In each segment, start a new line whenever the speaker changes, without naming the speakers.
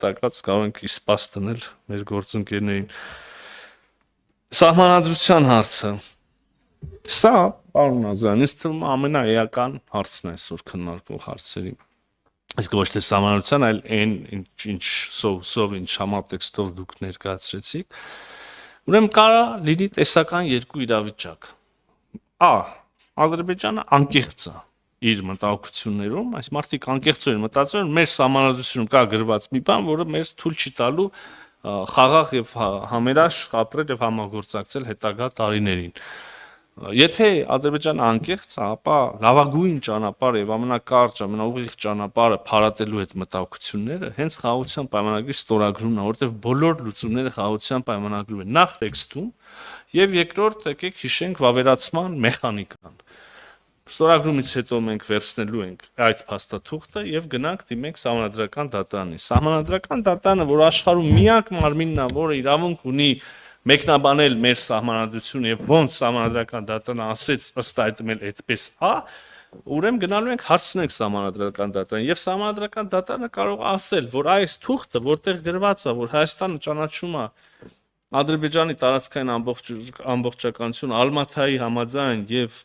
տակած կարող ենք իսպաս դնել մեր գործընկերներին։ Սահմանադրության հարցը։ Սա, պարոն Ազարյան, ինձ թվում է ամենաէական հարցն է այսօր քննարկվող հարցերի։ Իսկ ոչ թե սահմանադրության, այլ այն ինչ սով ինչ համատեքստով դուք ներկայացրեցիք։ Ուրեմն կարա լինի տեսական երկու իրավիճակ։ Ադրբեջանը անկեղծ է իր մտահոգություններում, այս մարդիկ անկեղծորեն մտածում են, մեր սահմանադրությունում կա գրված մի բան, որը մեզ թույլ չի տալու խաղաղ եւ համերաշխ ապրել եւ համագործակցել հետագա տարիներին։ Եթե Ադրբեջանը անկեղծ է, ապա լավագույն ճանապարհը եւ ամենակարճ, ամենաուղիղ ճանապարհը փարատելու այդ մտահոգությունները հենց խաղաղության պայմանագրի ստորագրումն է, որովհետեւ բոլոր լուծումները խաղաղության պայմանագրում են, նախ տեքստում եւ երկրորդ եկեք հիշենք վավերացման մեխանիկան։ Ստորագրումից հետո մենք վերցնելու ենք այդ փաստաթուղթը եւ գնանք դիմենք Սահմանադրական դատարանին։ Սահմանադրական դատարանը, որ աշխարհում միակ մարմինն է, որը իրավունք ունի մեկնաբանել մեր սահմանադրությունը եւ ոնց Սահմանադրական դատարանը ասեց ըստ այդմ էլ այդպես է, ուրեմն գնալու ենք հարցնենք Սահմանադրական դատարանին եւ Սահմանադրական դատարանը կարող է ասել, որ այս թուղթը, որտեղ գրված է, որ Հայաստանը ճանաչում է Ադրբեջանի տարածքային ամբողջականություն Ալմաթայի համաձայն եւ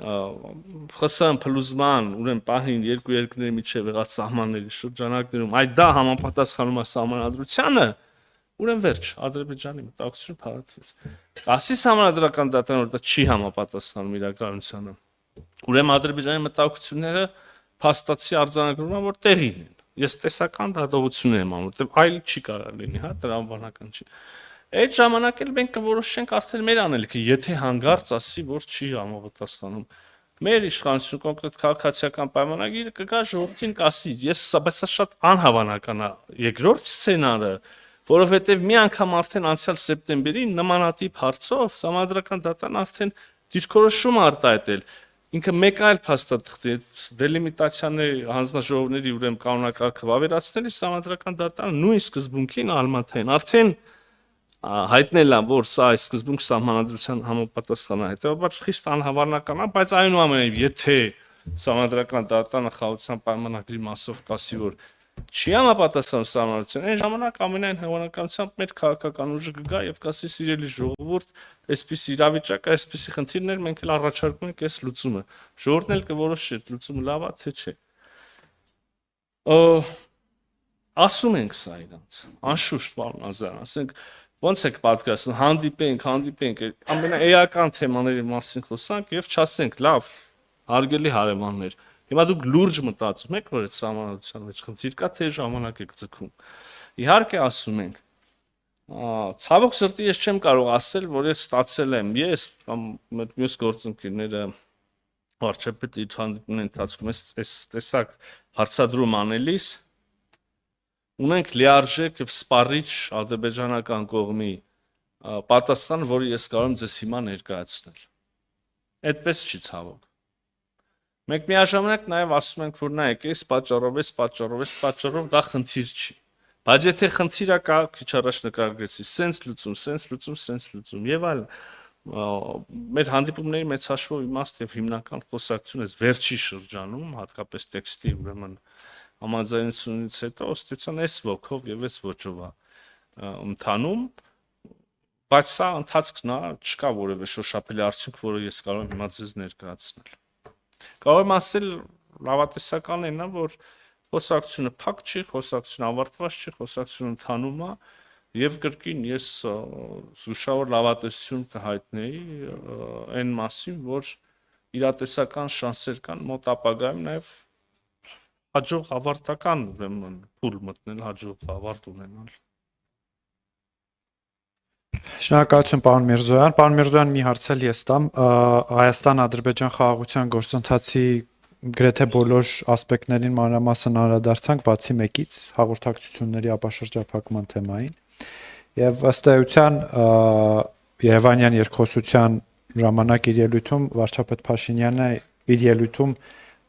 ԽՍՀՄ փլուզման, ուրեմն պահին երկու երկրների միջև եղած սահմանների շրջանակներում, այդ դա համապատասխանում է սահմանադրությանը, ուրեմն վերջ, Ադրբեջանի մտահոգությունը փարատվեց։ Ասի Սահմանադրական դատարանը, որ դա չի համապատասխանում իրականությանը, ուրեմն Ադրբեջանի մտահոգությունները փաստացի արձանագրվում են, որ տեղին են։ Ես տեսական դատողություններ եմ անում, որտեղ այլ չի կարող լինի, հա, տրամաբանական չի։ Այդ ժամանակ էլ մենք կորոշենք արդեն մեր անելիքը, եթե հանգարց ասի, որ չի համապատասխանում։ Մեր իշխանությունը կոնկրետ քաղաքացիական պայմանագիրը կգա ժողովրդին կասի, բայց սա շատ անհավանական է։ Երկրորդ սցենարը, որովհետև մի անգամ արդեն անցյալ սեպտեմբերին նմանատիպ հարցով Սահմանադրական դատարանը արդեն դիրքորոշում արտահայտել։ Ինքը մեկ այլ փաստաթղթի դելիմիտացիաների հանձնաժողովների ուրեմն կանոնակարգը վավերացնելիս Սահմանադրական դատարանը նույն սկզբունքին Ալմաթային արդեն հայտնել է, որ սա այս սկզբունք սահմանադրության համապատասխան է, հետեւաբար խիստ անհավանական է, բայց այնուամենայնիվ, եթե Սահմանադրական դատարանը խաղաղության պայմանագրի մասով կասի, որ չի համապատասխանում սահմանադրության, այն ժամանակ ամենայն հավանականությամբ մեր քաղաքական ուժը կգա եւ կասի սիրելի ժողովուրդ, այսպիսի իրավիճակ, այսպիսի խնդիրներ մենք էլ առաջարկում ենք այս լուծումը։ Ժողովուրդն էլ կորոշի, այդ լուծումը լավ է թե չէ։ Ասում ենք սա իրանց, անշուշտ, պարոն Ազարյան, ասենք ոնց եք պատկերացնում, հանդիպենք, ամենաէական թեմաների մասին խոսանք եւ չասենք, լավ, հարգելի հարևաններ, հիմա դուք լուրջ մտածում եք, որ այդ սահմանադրության մեջ խնդիր կա, թե ժամանակ եք ձգում։ Իհարկե ասում ենք։ Ցավոք սրտի ես չեմ կարող ասել, որ ես ստացել եմ, ես կամ մյուս գործընկերները վարչապետի հանդիպումների ընթացքում այս տեսակ հարցադրում անելիս ունենք լիարժեք եւ սպառիչ ադրբեջանական կողմի պատասխան, որը ես կարող եմ ձեզ հիմա ներկայացնել։ Այդպես չի ցավոք։ Մենք միաժամանակ նաեւ ասում ենք, որ նայեք, այս պատճառով դա խնդիր չի։ Բայց եթե խնդիրը կա, քիչ առաջ նկարագրեցի, սենց լուծում եւ այլն, մեր հանդիպումների մեծ հաշվով իմաստ եւ հիմնական խոսակցությունը վերջի շրջանում, հատկապես տեքստի ուրեմն համաձայնությունից հետո ըստեյության այս ոգով եւ այս ոճով է ընթանում, բայց սա ընթացքն է, չկա որևէ շոշափելի արդյունք, որը ես կարող եմ հիմա ձեզ ներկայացնել։ Կարող եմ ասել լավատեսականն է, որ խոսակցությունը փակ չի, խոսակցությունը ավարտված չի, խոսակցությունը ընթանում է եւ կրկին ես զուշավոր լավատեսություն կհայտնեի այն մասին, որ իրատեսական շանսեր կան մոտ ապագայում նաեւ հաջող ավարտական ուրեմն փուլ մտնել, հաջող ավարտ ունենալ։
Շնորհակալություն պարոն Միրզոյան։ Պարոն Միրզոյան, մի հարց էլ ես տամ, Հայաստան-Ադրբեջան խաղաղության գործընթացի գրեթե բոլոր ասպեկտներին մանրամասն անդրադարձանք, բացի մեկից, հաղորդակցությունների ապաշրջափակման թեմային։ Եվ ըստ էության Երևանյան երկխոսության ժամանակ իր ելույթում վարչապետ Փաշինյանը իր ելույթում